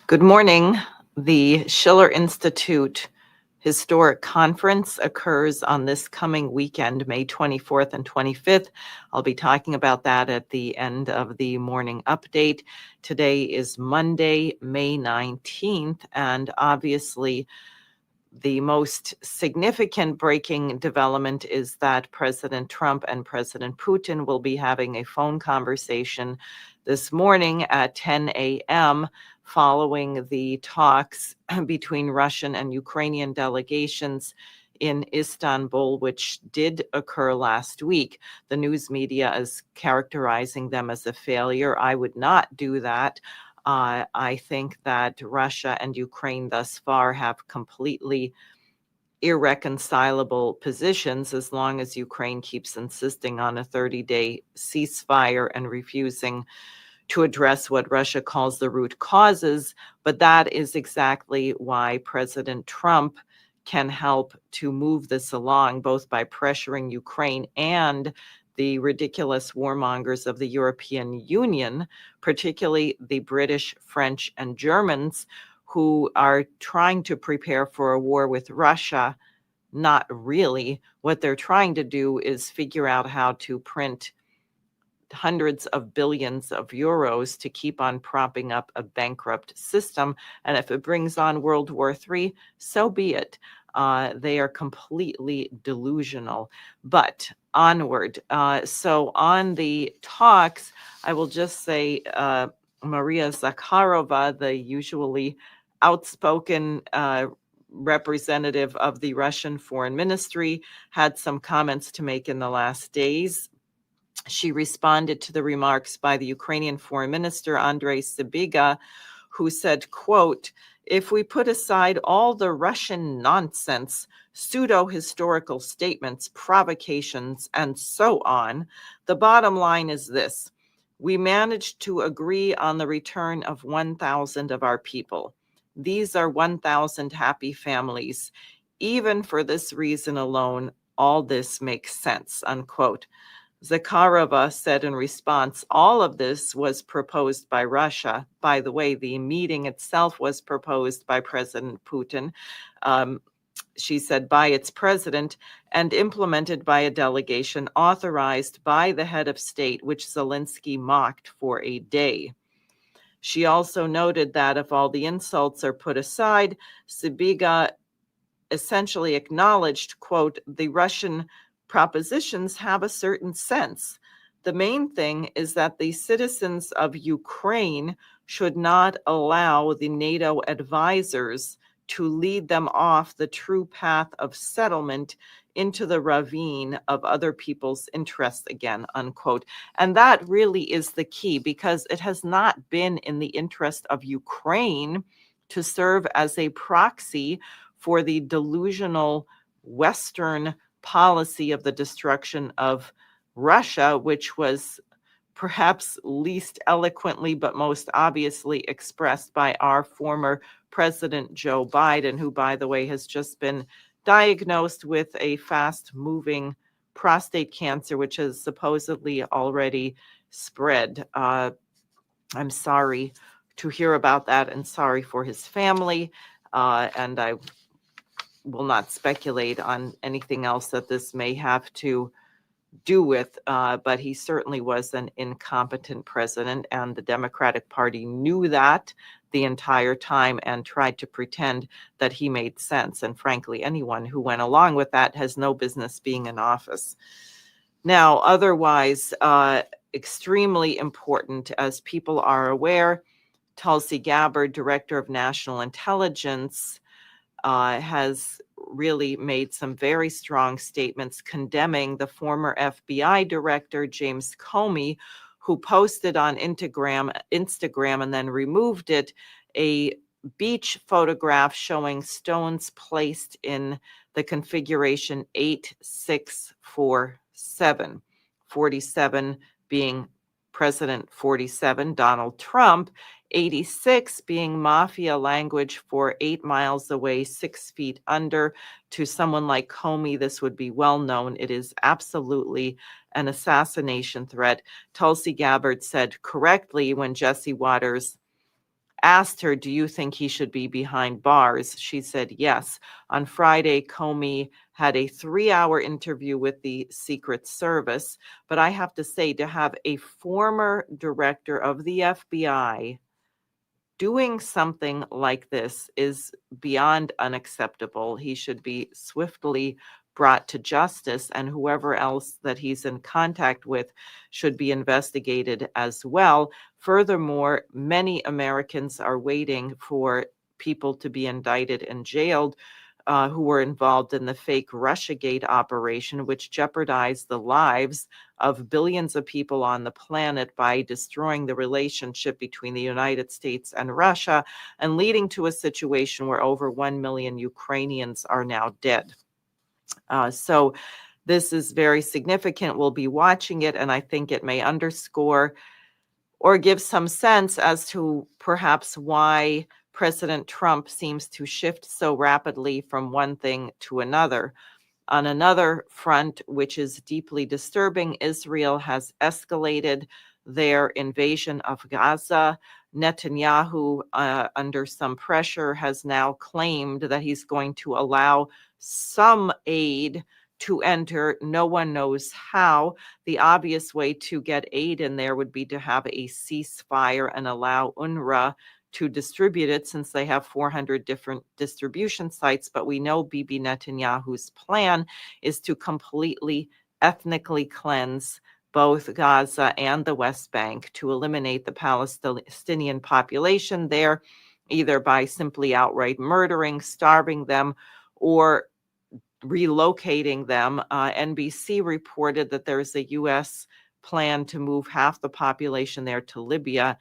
Good morning. The Schiller Institute Historic Conference occurs on this coming weekend, May 24th and 25th. I'll be talking about that at the end of the morning update. Today is Monday, May 19th, and obviously the most significant breaking development is that President Trump and President Putin will be having a phone conversation this morning at 10 a.m. following the talks between Russian and Ukrainian delegations in Istanbul, which did occur last week. The news media is characterizing them as a failure. I would not do that. I think that Russia and Ukraine thus far have completely irreconcilable positions as long as Ukraine keeps insisting on a 30-day ceasefire and refusing to address what Russia calls the root causes. But that is exactly why President Trump can help to move this along, both by pressuring Ukraine and the ridiculous warmongers of the European Union, particularly the British, French, and Germans, who are trying to prepare for a war with Russia. Not really. What they're trying to do is figure out how to print hundreds of billions of euros to keep on propping up a bankrupt system. And if it brings on World War III, so be it. They are completely delusional. But onward. So on the talks, I will just say Maria Zakharova, the usually outspoken representative of the Russian Foreign Ministry, had some comments to make in the last days. She responded to the remarks by the Ukrainian Foreign Minister, Andrei Sybiga, who said, quote, "If we put aside all the Russian nonsense, pseudo-historical statements, provocations, and so on, the bottom line is this. We managed to agree on the return of 1,000 of our people. These are 1,000 happy families. Even for this reason alone, all this makes sense," unquote. Zakharova said in response, all of this was proposed by Russia. By the way, the meeting itself was proposed by President Putin. She said by its president and implemented by a delegation authorized by the head of state, which Zelensky mocked for a day. She also noted that if all the insults are put aside, Sybiga essentially acknowledged, quote, the Russian propositions have a certain sense. The main thing is that the citizens of Ukraine should not allow the NATO advisors to lead them off the true path of settlement into the ravine of other people's interests again, unquote. And that really is the key, because it has not been in the interest of Ukraine to serve as a proxy for the delusional Western policy of the destruction of Russia, which was perhaps least eloquently but most obviously expressed by our former President Joe Biden, who, by the way, has just been diagnosed with a fast-moving prostate cancer, which has supposedly already spread. I'm sorry to hear about that and sorry for his family. And I will not speculate on anything else that this may have to do with, but he certainly was an incompetent president, and the Democratic Party knew that the entire time and tried to pretend that he made sense. And frankly, anyone who went along with that has no business being in office. Now, otherwise, extremely important, as people are aware, Tulsi Gbbard, Director of National Intelligence, has really made some very strong statements condemning the former FBI director, James Comey, who posted on Instagram and then removed it, a beach photograph showing stones placed in the configuration 8647, 47 being President 47, Donald Trump, 86 being mafia language for 8 miles away, 6 feet under. To someone like Comey, this would be well known. It is absolutely an assassination threat. Tulsi Gabbard said correctly when Jesse Waters asked her, do you think he should be behind bars? She said yes. On Friday, Comey had a 3-hour interview with the Secret Service. But I have to say, to have a former director of the FBI doing something like this is beyond unacceptable. He should be swiftly brought to justice, and whoever else that he's in contact with should be investigated as well. Furthermore, many Americans are waiting for people to be indicted and jailed who were involved in the fake Russiagate operation, which jeopardized the lives of billions of people on the planet by destroying the relationship between the United States and Russia and leading to a situation where over 1 million Ukrainians are now dead. So this is very significant. We'll be watching it, and I think it may underscore or give some sense as to perhaps why President Trump seems to shift so rapidly from one thing to another. On another front, which is deeply disturbing, Israel has escalated their invasion of Gaza. Netanyahu, under some pressure, has now claimed that he's going to allow some aid to enter. No one knows how. The obvious way to get aid in there would be to have a ceasefire and allow UNRWA to distribute it, since they have 400 different distribution sites. But we know Bibi Netanyahu's plan is to completely ethnically cleanse both Gaza and the West Bank, to eliminate the Palestinian population there, either by simply outright murdering, starving them, or relocating them. NBC reported that there's a U.S. plan to move half the population there to Libya.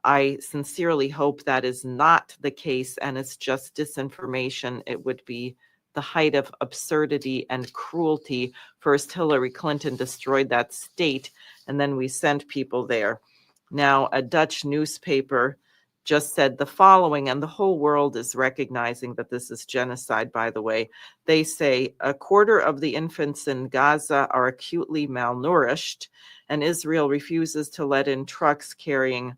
I sincerely hope that is not the case and it's just disinformation. It would be the height of absurdity and cruelty. First, Hillary Clinton destroyed that state, and then we sent people there. Now, a Dutch newspaper just said the following, and the whole world is recognizing that this is genocide, by the way. They say 1/4 of the infants in Gaza are acutely malnourished, and Israel refuses to let in trucks carrying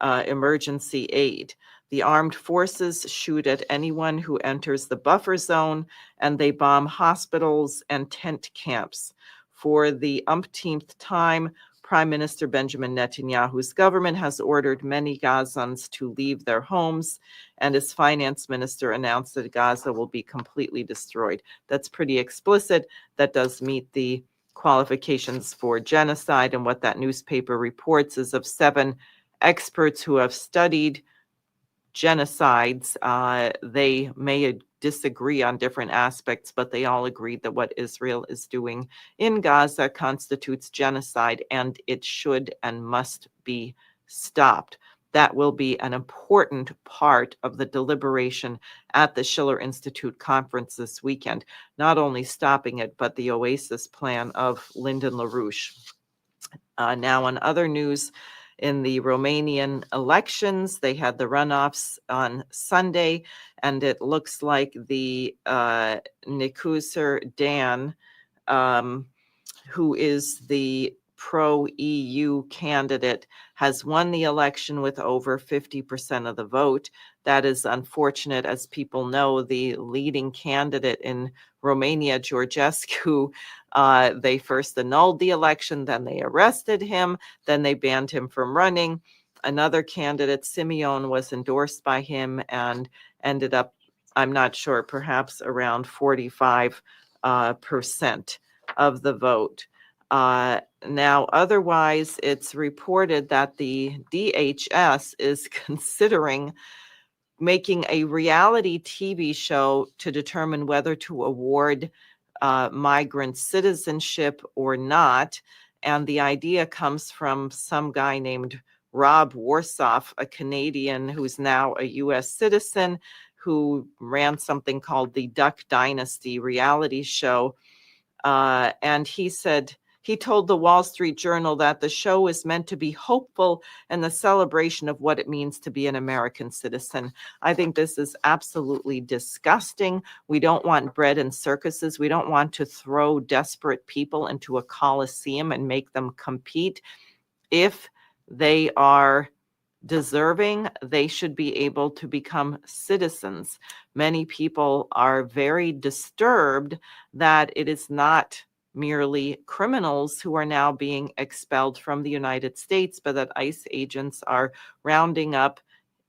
emergency aid. The armed forces shoot at anyone who enters the buffer zone, and they bomb hospitals and tent camps. For the umpteenth time, Prime Minister Benjamin Netanyahu's government has ordered many Gazans to leave their homes, and his finance minister announced that Gaza will be completely destroyed. That's pretty explicit. That does meet the qualifications for genocide, and what that newspaper reports is of 7 experts who have studied genocides. They may disagree on different aspects, but they all agreed that what Israel is doing in Gaza constitutes genocide, and it should and must be stopped. That will be an important part of the deliberation at the Schiller Institute conference this weekend. Not only stopping it, but the Oasis plan of Lyndon LaRouche. Now, on other news, in the Romanian elections, they had the runoffs on Sunday, and it looks like the Nicuzar Dan, who is the pro-EU candidate, has won the election with over 50% of the vote. That is unfortunate. As people know, the leading candidate in Romania, Georgescu, they first annulled the election, then they arrested him, then they banned him from running. Another candidate, Simeon, was endorsed by him and ended up, I'm not sure, perhaps around 45% of the vote. Now, otherwise, it's reported that the DHS is considering making a reality TV show to determine whether to award migrant citizenship or not. And the idea comes from some guy named Rob Warsoff, a Canadian who's now a U.S. citizen, who ran something called the Duck Dynasty reality show. And he told the Wall Street Journal that the show is meant to be hopeful and the celebration of what it means to be an American citizen. I think this is absolutely disgusting. We don't want bread and circuses. We don't want to throw desperate people into a coliseum and make them compete. If they are deserving, they should be able to become citizens. Many people are very disturbed that it is not merely criminals who are now being expelled from the United States, but that ICE agents are rounding up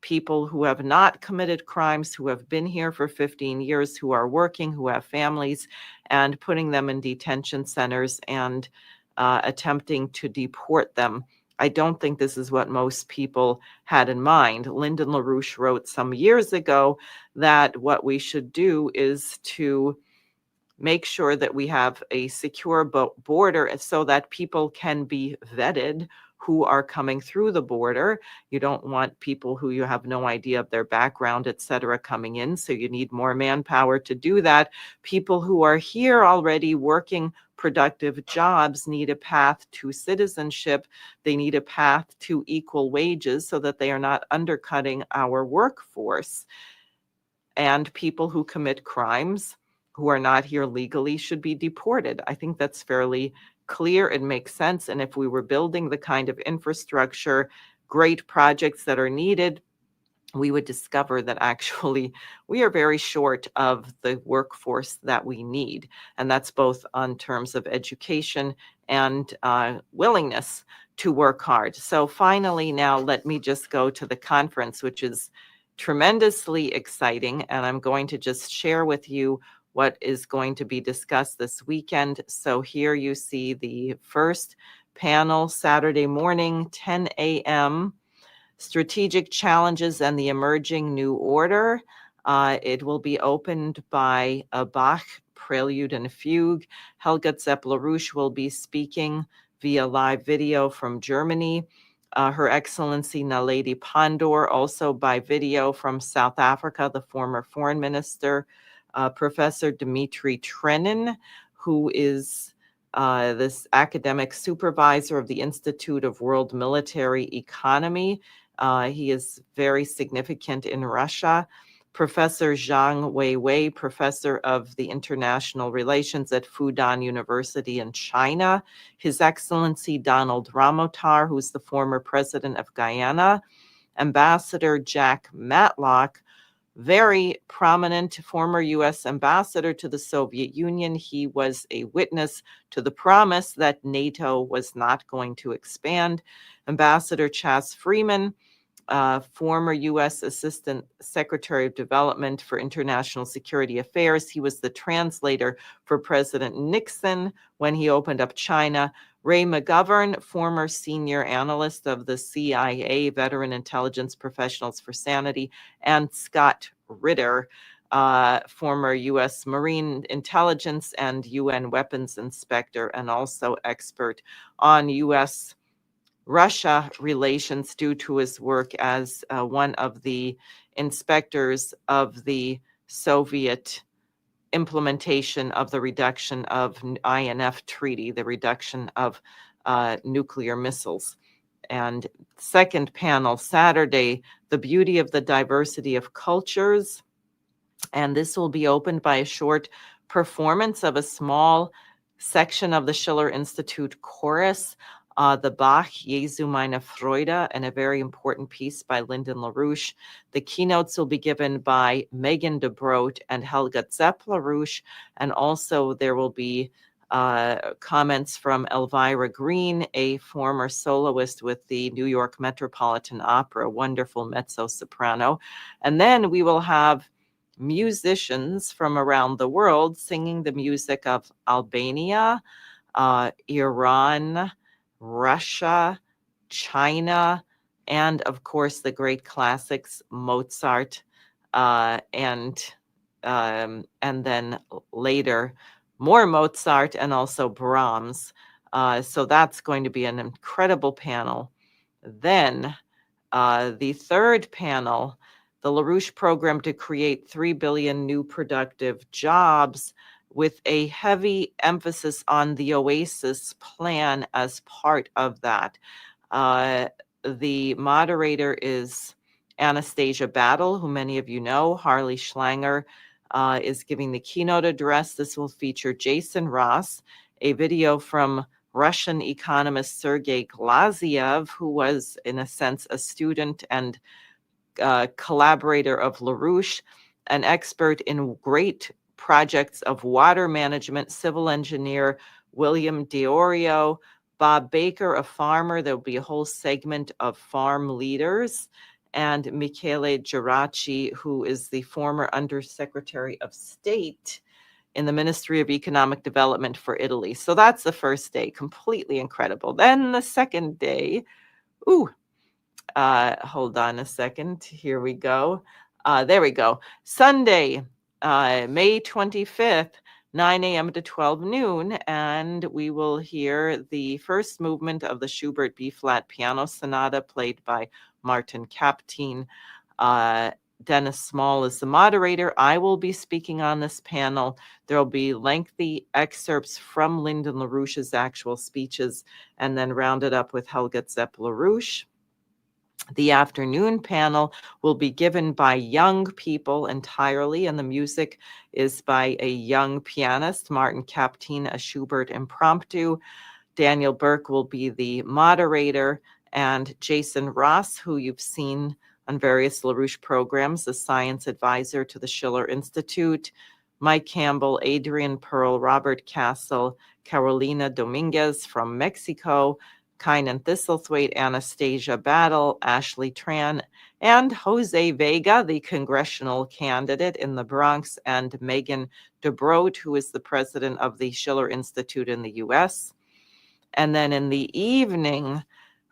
people who have not committed crimes, who have been here for 15 years, who are working, who have families, and putting them in detention centers and attempting to deport them. I don't think this is what most people had in mind. Lyndon LaRouche wrote some years ago that what we should do is to make sure that we have a secure border so that people can be vetted who are coming through the border. You don't want people who you have no idea of their background, et cetera, coming in. So you need more manpower to do that. People who are here already working productive jobs need a path to citizenship. They need a path to equal wages so that they are not undercutting our workforce. And people who commit crimes who are not here legally should be deported. I think that's fairly clear. It makes sense. And if we were building the kind of infrastructure, great projects that are needed, we would discover that actually we are very short of the workforce that we need. And that's both on terms of education and willingness to work hard. So finally, now let me just go to the conference, which is tremendously exciting. And I'm going to just share with you what is going to be discussed this weekend. So here you see the first panel, Saturday morning, 10 a.m., Strategic Challenges and the Emerging New Order. It will be opened by a Bach Prelude and Fugue. Helga Zepp-LaRouche will be speaking via live video from Germany. Her Excellency Naledi Pandor, also by video from South Africa, the former foreign minister. Professor Dimitri Trenin, who is this academic supervisor of the Institute of World Military Economy. He is very significant in Russia. Professor Zhang Weiwei, professor of the international relations at Fudan University in China. His Excellency Donald Ramotar, who's the former president of Guyana. Ambassador Jack Matlock, very prominent former U.S. ambassador to the Soviet Union. He was a witness to the promise that NATO was not going to expand. Ambassador Chas Freeman, former U.S. Assistant Secretary of Development for International Security Affairs. He was the translator for President Nixon when he opened up China. Ray McGovern, former senior analyst of the CIA, Veteran Intelligence Professionals for Sanity, and Scott Ritter, former U.S. Marine Intelligence and UN Weapons Inspector, and also expert on U.S.-Russia relations due to his work as one of the inspectors of the Soviet implementation of the reduction of INF treaty, the reduction of nuclear missiles. And second panel, Saturday, the beauty of the diversity of cultures. And this will be opened by a short performance of a small section of the Schiller Institute chorus, the Bach Jesu meine Freude, and a very important piece by Lyndon LaRouche. The keynotes will be given by Megan de Broot and Helga Zepp-LaRouche, and also there will be comments from Elvira Green, a former soloist with the New York Metropolitan Opera, wonderful mezzo-soprano. And then we will have musicians from around the world singing the music of Albania, Iran, Russia, China, and of course the great classics, Mozart, and then later more Mozart and also Brahms. So that's going to be an incredible panel. Then the third panel, the LaRouche program to create 3 billion new productive jobs, with a heavy emphasis on the OASIS plan as part of that. The moderator is Anastasia Battle, who many of you know. Harley Schlanger is giving the keynote address. This will feature Jason Ross, a video from Russian economist Sergei Glaziev, who was, in a sense, a student and collaborator of LaRouche, an expert in great projects of water management, civil engineer William DiOrio, Bob Baker, a farmer. There'll be a whole segment of farm leaders, and Michele Geraci, who is the former Undersecretary of State in the Ministry of Economic Development for Italy. So that's the first day, completely incredible. Then the second day, hold on a second. Here we go. There we go. Sunday, May 25th, 9 a.m. to 12 noon, and we will hear the first movement of the Schubert B-flat piano sonata played by Martin Kaptein. Dennis Small is the moderator. I will be speaking on this panel. There will be lengthy excerpts from Lyndon LaRouche's actual speeches, and then rounded up with Helga Zepp-LaRouche. The afternoon panel will be given by young people entirely, and the music is by a young pianist, Martin Kaptein, a Schubert impromptu. Daniel Burke will be the moderator, and Jason Ross, who you've seen on various LaRouche programs, the science advisor to the Schiller Institute, Mike Campbell, Adrian Pearl, Robert Castle, Carolina Dominguez from Mexico, Kynan Thistlethwaite, Anastasia Battle, Ashley Tran, and Jose Vega, the congressional candidate in the Bronx, and Megan DeBroat, who is the president of the Schiller Institute in the U.S. And then in the evening,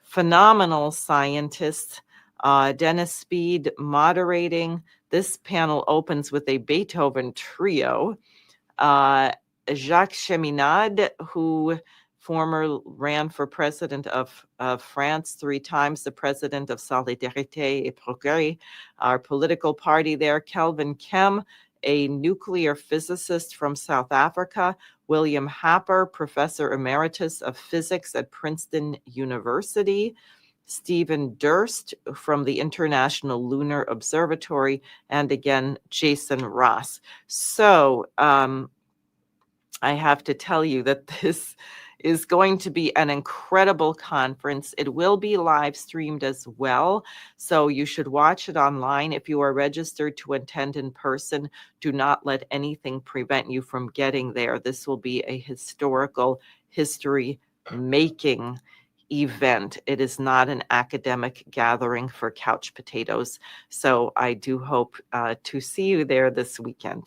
phenomenal scientists, Dennis Speed moderating. This panel opens with a Beethoven trio. Jacques Cheminade, who ran for president of France 3 times, the president of Solidarité et Progrès, our political party there. Kelvin Kem, a nuclear physicist from South Africa. William Happer, professor emeritus of physics at Princeton University. Stephen Durst from the International Lunar Observatory, and again, Jason Ross. So I have to tell you that this is going to be an incredible conference. It will be live streamed as well, so you should watch it online. If you are registered to attend in person, do not let anything prevent you from getting there. This will be a historical, history-making event. It is not an academic gathering for couch potatoes. So I do hope to see you there this weekend.